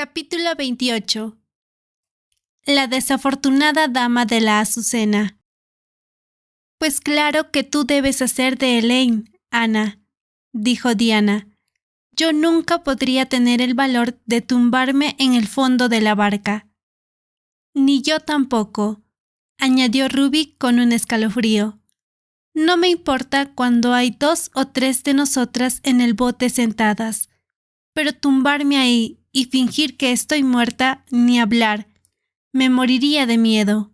Capítulo 28. La desafortunada dama de la azucena. Pues claro que tú debes hacer de Elaine, Ana, dijo Diana. Yo nunca podría tener el valor de tumbarme en el fondo de la barca. Ni yo tampoco, añadió Ruby con un escalofrío. No me importa cuando hay 2 o 3 de nosotras en el bote sentadas, pero tumbarme ahí y fingir que estoy muerta, ni hablar. Me moriría de miedo.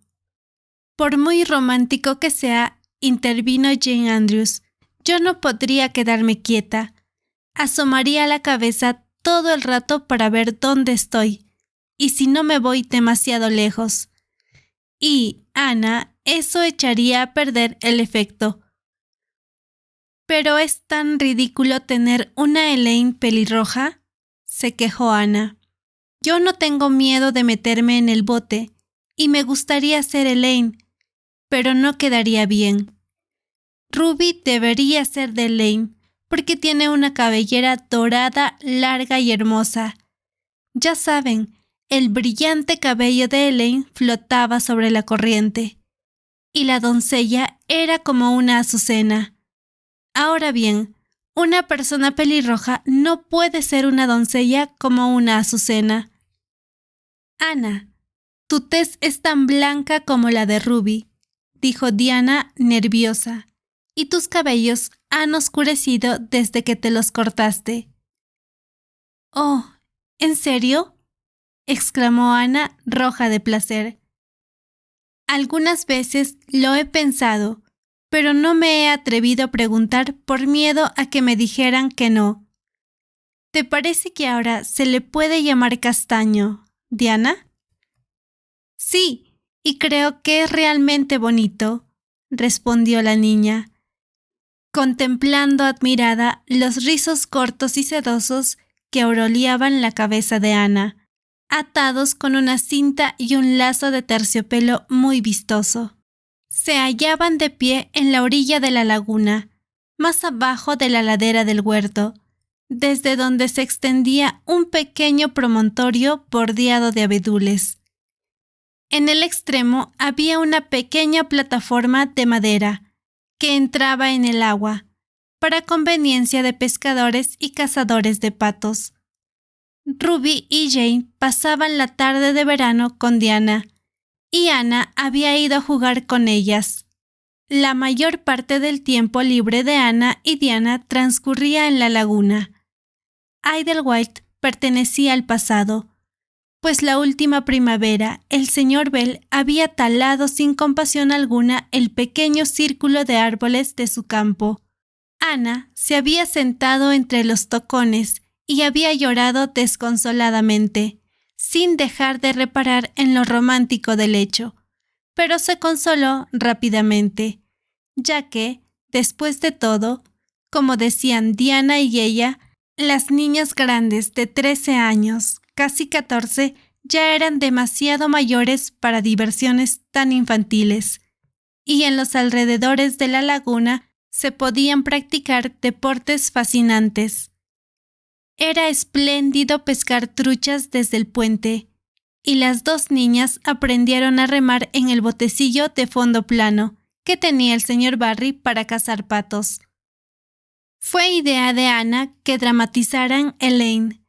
Por muy romántico que sea, intervino Jane Andrews, yo no podría quedarme quieta. Asomaría la cabeza todo el rato para ver dónde estoy, y si no me voy demasiado lejos. Y, Ana, eso echaría a perder el efecto. ¿Pero es tan ridículo tener una Elaine pelirroja?, se quejó Ana. Yo no tengo miedo de meterme en el bote, y me gustaría ser Elaine, pero no quedaría bien. Ruby debería ser de Elaine, porque tiene una cabellera dorada, larga y hermosa. Ya saben, el brillante cabello de Elaine flotaba sobre la corriente, y la doncella era como una azucena. Ahora bien, una persona pelirroja no puede ser una doncella como una azucena. Ana, tu tez es tan blanca como la de Ruby, dijo Diana nerviosa, y tus cabellos han oscurecido desde que te los cortaste. Oh, ¿en serio?, exclamó Ana, roja de placer. Algunas veces lo he pensado, pero no me he atrevido a preguntar por miedo a que me dijeran que no. ¿Te parece que ahora se le puede llamar castaño, Diana? Sí, y creo que es realmente bonito, respondió la niña, contemplando admirada los rizos cortos y sedosos que aureolaban la cabeza de Ana, atados con una cinta y un lazo de terciopelo muy vistoso. Se hallaban de pie en la orilla de la laguna, más abajo de la ladera del huerto, desde donde se extendía un pequeño promontorio bordeado de abedules. En el extremo había una pequeña plataforma de madera que entraba en el agua, para conveniencia de pescadores y cazadores de patos. Ruby y Jane pasaban la tarde de verano con Diana, y Ana había ido a jugar con ellas. La mayor parte del tiempo libre de Ana y Diana transcurría en la laguna. Idlewild pertenecía al pasado, pues la última primavera el señor Bell había talado sin compasión alguna el pequeño círculo de árboles de su campo. Ana se había sentado entre los tocones y había llorado desconsoladamente, sin dejar de reparar en lo romántico del hecho, pero se consoló rápidamente, ya que, después de todo, como decían Diana y ella, las niñas grandes de 13 años, casi 14, ya eran demasiado mayores para diversiones tan infantiles, y en los alrededores de la laguna se podían practicar deportes fascinantes. Era espléndido pescar truchas desde el puente, y las 2 niñas aprendieron a remar en el botecillo de fondo plano que tenía el señor Barry para cazar patos. Fue idea de Ana que dramatizaran Elaine.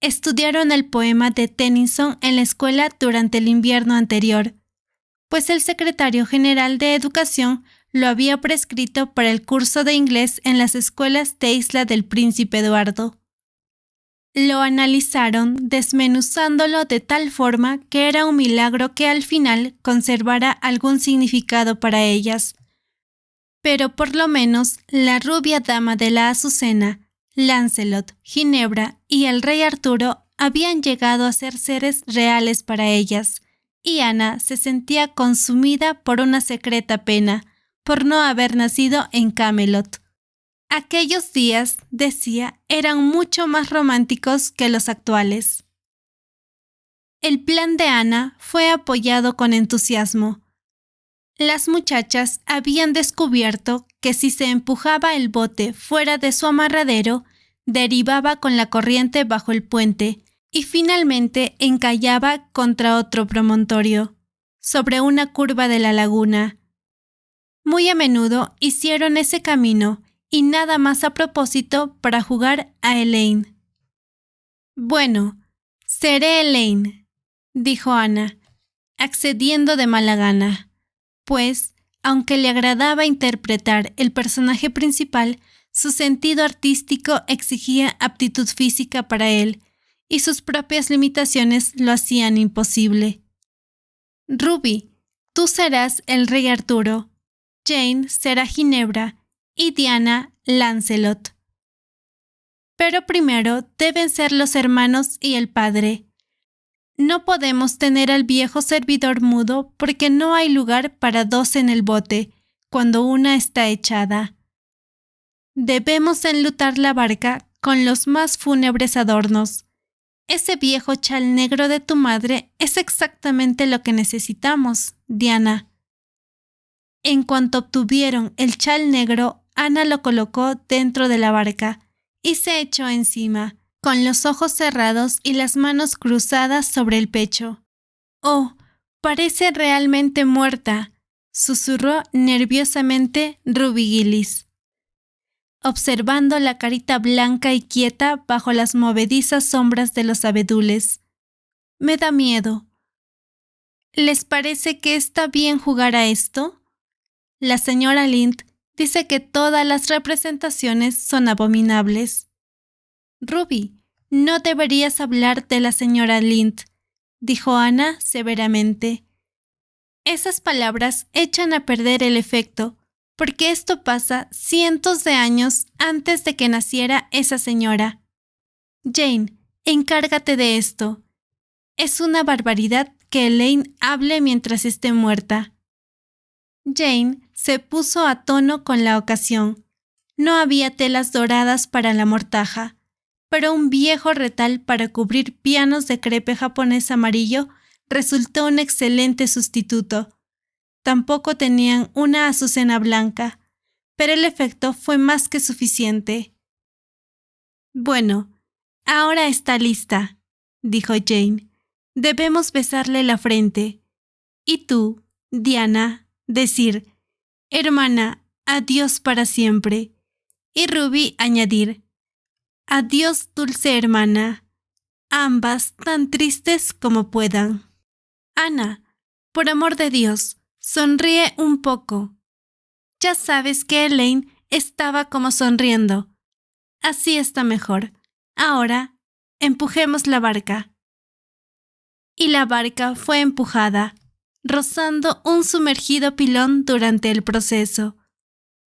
Estudiaron el poema de Tennyson en la escuela durante el invierno anterior, pues el secretario general de Educación lo había prescrito para el curso de inglés en las escuelas de Isla del Príncipe Eduardo. Lo analizaron desmenuzándolo de tal forma que era un milagro que al final conservara algún significado para ellas. Pero por lo menos la rubia dama de la azucena, Lancelot, Ginebra y el rey Arturo habían llegado a ser seres reales para ellas, y Ana se sentía consumida por una secreta pena por no haber nacido en Camelot. Aquellos días, decía, eran mucho más románticos que los actuales. El plan de Ana fue apoyado con entusiasmo. Las muchachas habían descubierto que si se empujaba el bote fuera de su amarradero, derivaba con la corriente bajo el puente y finalmente encallaba contra otro promontorio, sobre una curva de la laguna. Muy a menudo hicieron ese camino y nada más a propósito para jugar a Elaine. «Bueno, seré Elaine», dijo Ana, accediendo de mala gana, pues, aunque le agradaba interpretar el personaje principal, su sentido artístico exigía aptitud física para él, y sus propias limitaciones lo hacían imposible. «Ruby, tú serás el rey Arturo, Jane será Ginebra y Diana Lancelot. Pero primero deben ser los hermanos y el padre. No podemos tener al viejo servidor mudo porque no hay lugar para dos en el bote cuando una está echada. Debemos enlutar la barca con los más fúnebres adornos. Ese viejo chal negro de tu madre es exactamente lo que necesitamos, Diana». En cuanto obtuvieron el chal negro, Ana lo colocó dentro de la barca y se echó encima, con los ojos cerrados y las manos cruzadas sobre el pecho. «Oh, parece realmente muerta», susurró nerviosamente Ruby Gillis, observando la carita blanca y quieta bajo las movedizas sombras de los abedules. «Me da miedo». «¿Les parece que está bien jugar a esto? La señora Lind dice que todas las representaciones son abominables». «Ruby, no deberías hablar de la señora Lind», dijo Ana severamente. «Esas palabras echan a perder el efecto, porque esto pasa cientos de años antes de que naciera esa señora. Jane, encárgate de esto. Es una barbaridad que Elaine hable mientras esté muerta». Jane se puso a tono con la ocasión. No había telas doradas para la mortaja, pero un viejo retal para cubrir pianos de crepe japonés amarillo resultó un excelente sustituto. Tampoco tenían una azucena blanca, pero el efecto fue más que suficiente. «Bueno, ahora está lista», dijo Jane. «Debemos besarle la frente. Y tú, Diana, decir, hermana, adiós para siempre». Y Ruby añadir, adiós, dulce hermana, ambas tan tristes como puedan. «Ana, por amor de Dios, sonríe un poco. Ya sabes que Elaine estaba como sonriendo. Así está mejor. Ahora, empujemos la barca». Y la barca fue empujada, rozando un sumergido pilón durante el proceso.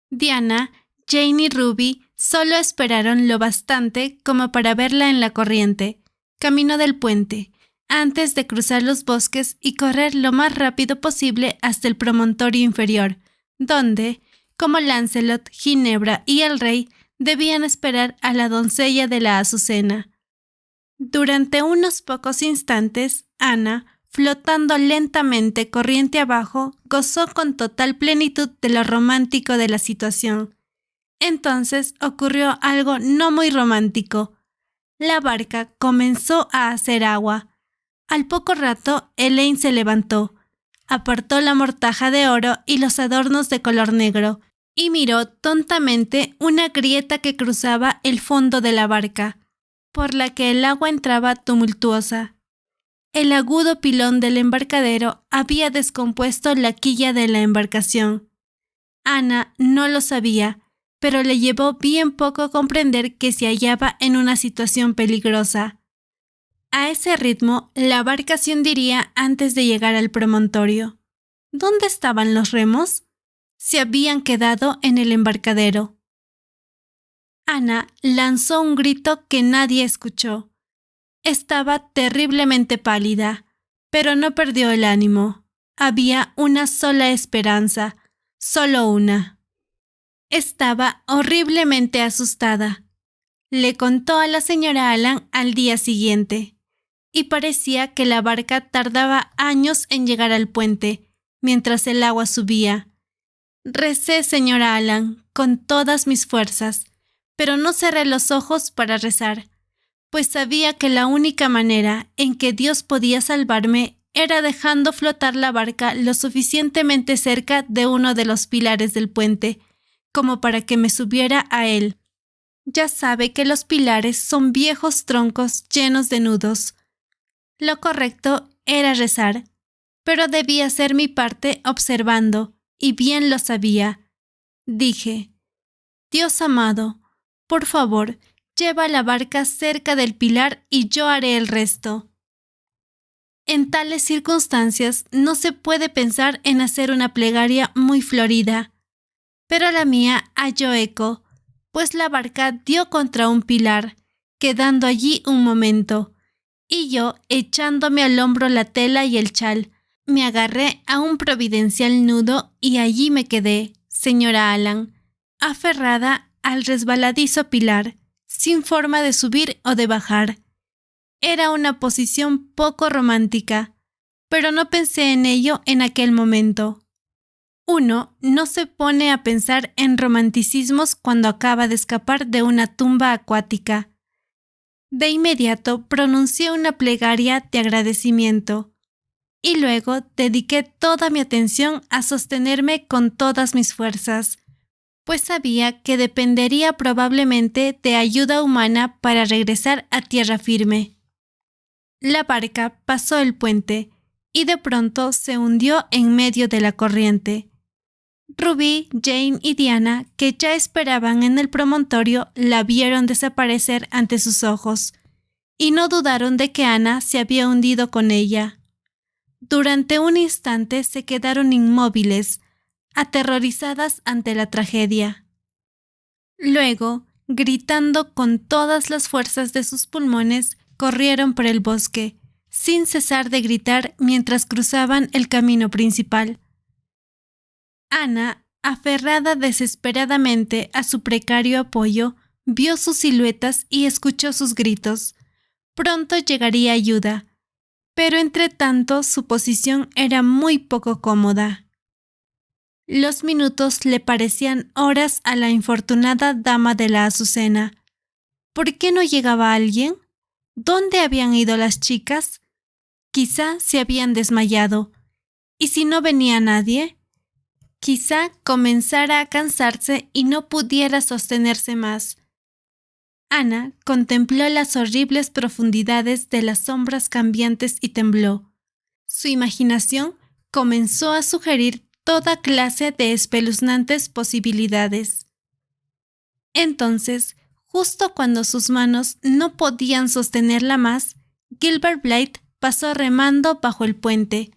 Diana, Jane y Ruby solo esperaron lo bastante como para verla en la corriente, camino del puente, antes de cruzar los bosques y correr lo más rápido posible hasta el promontorio inferior, donde, como Lancelot, Ginebra y el rey, debían esperar a la doncella de la azucena. Durante unos pocos instantes, Ana, flotando lentamente corriente abajo, gozó con total plenitud de lo romántico de la situación. Entonces ocurrió algo no muy romántico. La barca comenzó a hacer agua. Al poco rato, Elaine se levantó, apartó la mortaja de oro y los adornos de color negro, y miró tontamente una grieta que cruzaba el fondo de la barca, por la que el agua entraba tumultuosa. El agudo pilón del embarcadero había descompuesto la quilla de la embarcación. Ana no lo sabía, pero le llevó bien poco comprender que se hallaba en una situación peligrosa. A ese ritmo, la barca se hundiría antes de llegar al promontorio. ¿Dónde estaban los remos? Se habían quedado en el embarcadero. Ana lanzó un grito que nadie escuchó. Estaba terriblemente pálida, pero no perdió el ánimo. Había una sola esperanza, solo una. Estaba horriblemente asustada. Le contó a la señora Allan al día siguiente, y parecía que la barca tardaba años en llegar al puente, mientras el agua subía. Recé, señora Allan, con todas mis fuerzas, pero no cerré los ojos para rezar. pues sabía que la única manera en que Dios podía salvarme era dejando flotar la barca lo suficientemente cerca de uno de los pilares del puente, como para que me subiera a él. Ya sabe que los pilares son viejos troncos llenos de nudos. Lo correcto era rezar, pero debía hacer mi parte observando, y bien lo sabía. Dije: Dios amado, por favor, lleva la barca cerca del pilar y yo haré el resto. En tales circunstancias no se puede pensar en hacer una plegaria muy florida, pero la mía halló eco, pues la barca dio contra un pilar, quedando allí un momento, y yo, echándome al hombro la tela y el chal, me agarré a un providencial nudo y allí me quedé, señora Allan, aferrada al resbaladizo pilar, sin forma de subir o de bajar. Era una posición poco romántica, pero no pensé en ello en aquel momento. Uno no se pone a pensar en romanticismos cuando acaba de escapar de una tumba acuática. De inmediato pronuncié una plegaria de agradecimiento y luego dediqué toda mi atención a sostenerme con todas mis fuerzas, pues sabía que dependería probablemente de ayuda humana para regresar a tierra firme. La barca pasó el puente y de pronto se hundió en medio de la corriente. Ruby, Jane y Diana, que ya esperaban en el promontorio, la vieron desaparecer ante sus ojos, y no dudaron de que Anna se había hundido con ella. Durante un instante se quedaron inmóviles, aterrorizadas ante la tragedia. Luego, gritando con todas las fuerzas de sus pulmones, corrieron por el bosque, sin cesar de gritar mientras cruzaban el camino principal. Anna, aferrada desesperadamente a su precario apoyo, vio sus siluetas y escuchó sus gritos. Pronto llegaría ayuda, pero entre tanto su posición era muy poco cómoda. Los minutos le parecían horas a la infortunada dama de la azucena. ¿Por qué no llegaba alguien? ¿Dónde habían ido las chicas? Quizá se habían desmayado. ¿Y si no venía nadie? Quizá comenzara a cansarse y no pudiera sostenerse más. Anna contempló las horribles profundidades de las sombras cambiantes y tembló. Su imaginación comenzó a sugerir toda clase de espeluznantes posibilidades. Entonces, justo cuando sus manos no podían sostenerla más, Gilbert Blythe pasó remando bajo el puente.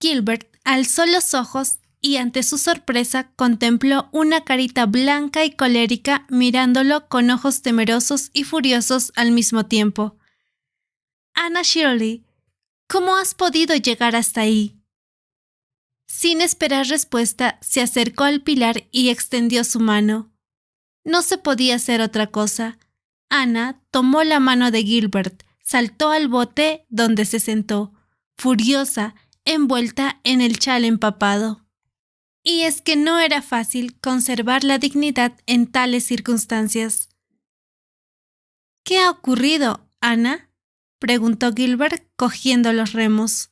Gilbert alzó los ojos y ante su sorpresa contempló una carita blanca y colérica mirándolo con ojos temerosos y furiosos al mismo tiempo. «Anna Shirley, ¿cómo has podido llegar hasta ahí?» Sin esperar respuesta, se acercó al pilar y extendió su mano. No se podía hacer otra cosa. Anna tomó la mano de Gilbert, saltó al bote donde se sentó, furiosa, envuelta en el chal empapado. Y es que no era fácil conservar la dignidad en tales circunstancias. «¿Qué ha ocurrido, Anna?», preguntó Gilbert cogiendo los remos.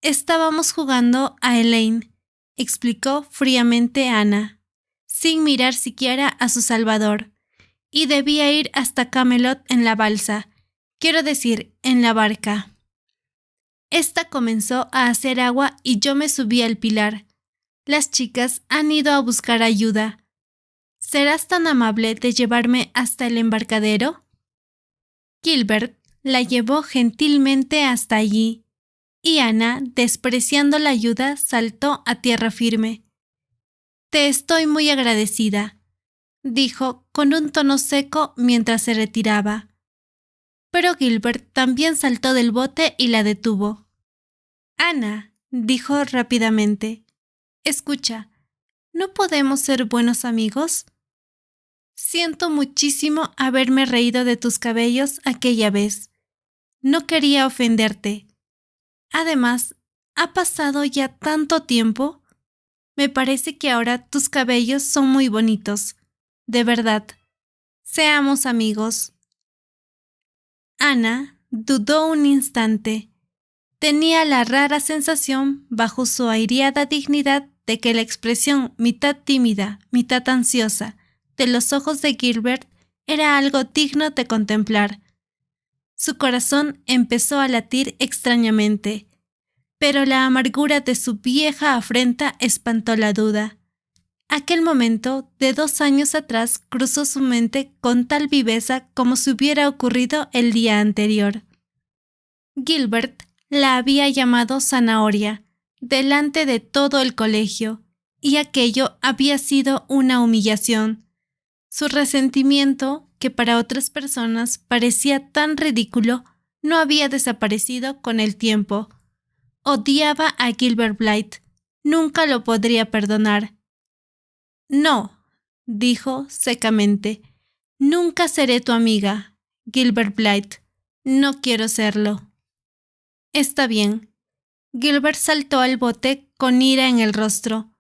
«Estábamos jugando a Elaine», explicó fríamente Anna, sin mirar siquiera a su salvador, «y debía ir hasta Camelot en la balsa, quiero decir, en la barca. Esta comenzó a hacer agua y yo me subí al pilar. Las chicas han ido a buscar ayuda. ¿Serás tan amable de llevarme hasta el embarcadero?» Gilbert la llevó gentilmente hasta allí, y Anna, despreciando la ayuda, saltó a tierra firme. «Te estoy muy agradecida», dijo con un tono seco mientras se retiraba. Pero Gilbert también saltó del bote y la detuvo. «Anna», dijo rápidamente, «escucha, ¿no podemos ser buenos amigos? Siento muchísimo haberme reído de tus cabellos aquella vez. No quería ofenderte. Además, ha pasado ya tanto tiempo. Me parece que ahora tus cabellos son muy bonitos. De verdad. Seamos amigos». Ana dudó un instante. Tenía la rara sensación, bajo su airada dignidad, de que la expresión mitad tímida, mitad ansiosa, de los ojos de Gilbert era algo digno de contemplar. Su corazón empezó a latir extrañamente, pero la amargura de su vieja afrenta espantó la duda. Aquel momento de 2 años atrás cruzó su mente con tal viveza como si hubiera ocurrido el día anterior. Gilbert la había llamado zanahoria, delante de todo el colegio, y aquello había sido una humillación. Su resentimiento, que para otras personas parecía tan ridículo, no había desaparecido con el tiempo. Odiaba a Gilbert Blythe. Nunca lo podría perdonar. No, dijo secamente. Nunca seré tu amiga, Gilbert Blythe. No quiero serlo. Está bien. Gilbert saltó al bote con ira en el rostro.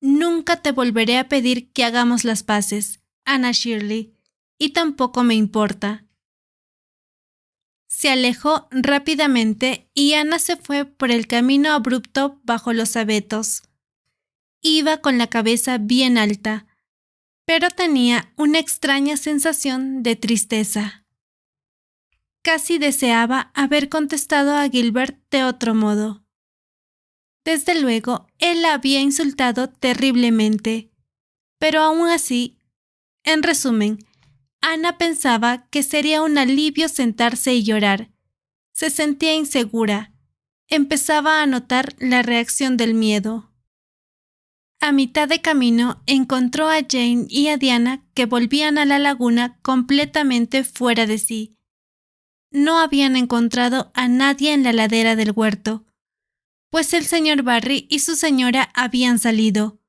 Nunca te volveré a pedir que hagamos las paces, Anna Shirley, y tampoco me importa. Se alejó rápidamente y Ana se fue por el camino abrupto bajo los abetos. Iba con la cabeza bien alta, pero tenía una extraña sensación de tristeza. Casi deseaba haber contestado a Gilbert de otro modo. Desde luego, él la había insultado terriblemente, pero aún así, en resumen, Ana pensaba que sería un alivio sentarse y llorar. Se sentía insegura. Empezaba a notar la reacción del miedo. A mitad de camino encontró a Jane y a Diana que volvían a la laguna completamente fuera de sí. No habían encontrado a nadie en la ladera del huerto, pues el señor Barry y su señora habían salido.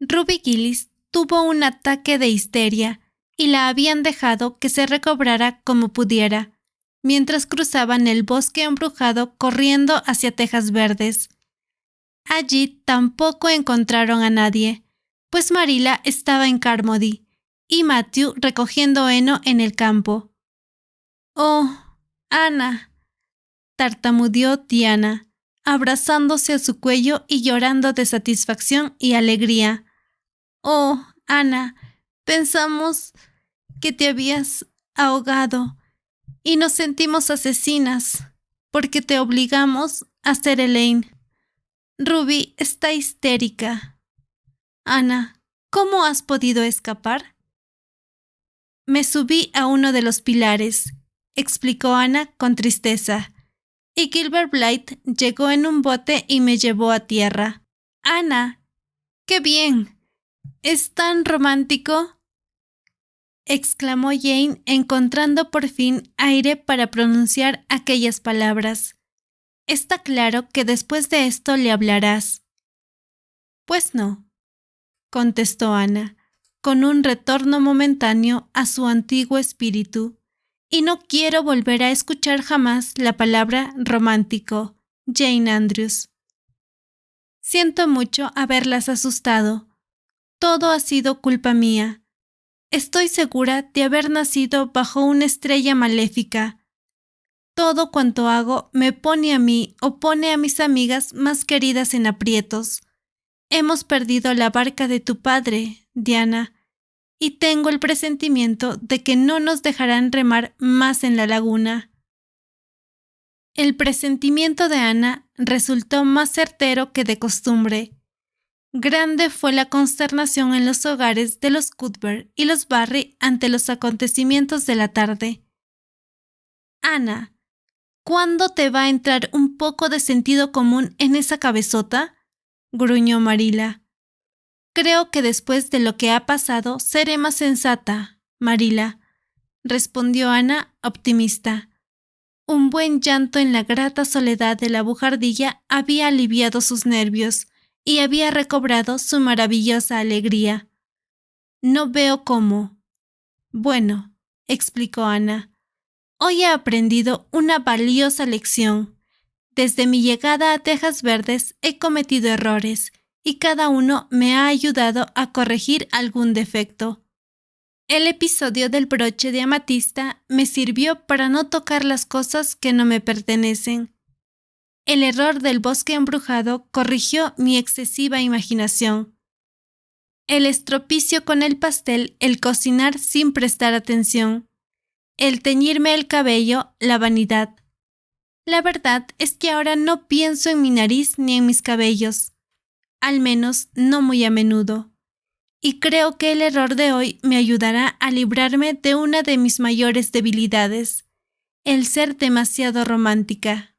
Ruby Gillis tuvo un ataque de histeria y la habían dejado que se recobrara como pudiera, mientras cruzaban el bosque embrujado corriendo hacia Tejas Verdes. Allí tampoco encontraron a nadie, pues Marilla estaba en Carmody y Matthew recogiendo heno en el campo. «Oh, Ana», tartamudeó Diana, abrazándose a su cuello y llorando de satisfacción y alegría. «Oh, Ana, pensamos que te habías ahogado y nos sentimos asesinas porque te obligamos a ser Elaine. Ruby está histérica. Ana, ¿cómo has podido escapar?» «Me subí a uno de los pilares», explicó Ana con tristeza, «y Gilbert Blythe llegó en un bote y me llevó a tierra». «Ana, qué bien. ¿Es tan romántico?», exclamó Jane, encontrando por fin aire para pronunciar aquellas palabras. «Está claro que después de esto le hablarás». «Pues no», contestó Ana, con un retorno momentáneo a su antiguo espíritu, «y no quiero volver a escuchar jamás la palabra romántico, Jane Andrews. Siento mucho haberlas asustado. Todo ha sido culpa mía. Estoy segura de haber nacido bajo una estrella maléfica. Todo cuanto hago me pone a mí o pone a mis amigas más queridas en aprietos. Hemos perdido la barca de tu padre, Diana, y tengo el presentimiento de que no nos dejarán remar más en la laguna». El presentimiento de Ana resultó más certero que de costumbre. Grande fue la consternación en los hogares de los Cuthbert y los Barry ante los acontecimientos de la tarde. «Ana, ¿cuándo te va a entrar un poco de sentido común en esa cabezota?», gruñó Marilla. «Creo que después de lo que ha pasado seré más sensata, Marilla», respondió Ana, optimista. Un buen llanto en la grata soledad de la bujardilla había aliviado sus nervios y había recobrado su maravillosa alegría. «No veo cómo». «Bueno», explicó Ana, «hoy he aprendido una valiosa lección. Desde mi llegada a Tejas Verdes he cometido errores y cada uno me ha ayudado a corregir algún defecto. El episodio del broche de amatista me sirvió para no tocar las cosas que no me pertenecen. El error del bosque embrujado corrigió mi excesiva imaginación. El estropicio con el pastel, el cocinar sin prestar atención. El teñirme el cabello, la vanidad. La verdad es que ahora no pienso en mi nariz ni en mis cabellos. Al menos no muy a menudo. Y creo que el error de hoy me ayudará a librarme de una de mis mayores debilidades, el ser demasiado romántica.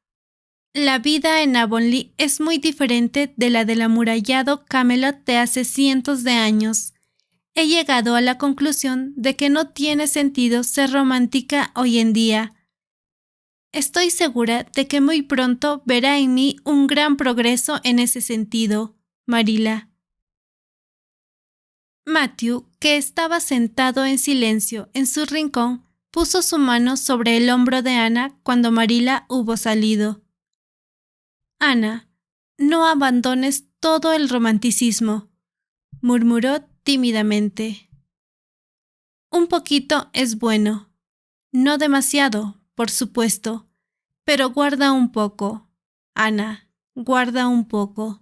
La vida en Avonlea es muy diferente de la del amurallado Camelot de hace cientos de años. He llegado a la conclusión de que no tiene sentido ser romántica hoy en día. Estoy segura de que muy pronto verá en mí un gran progreso en ese sentido, Marilla. Matthew, que estaba sentado en silencio en su rincón, puso su mano sobre el hombro de Ana cuando Marilla hubo salido. Ana, no abandones todo el romanticismo, murmuró tímidamente. Un poquito es bueno. No demasiado, por supuesto, pero guarda un poco. Ana, guarda un poco.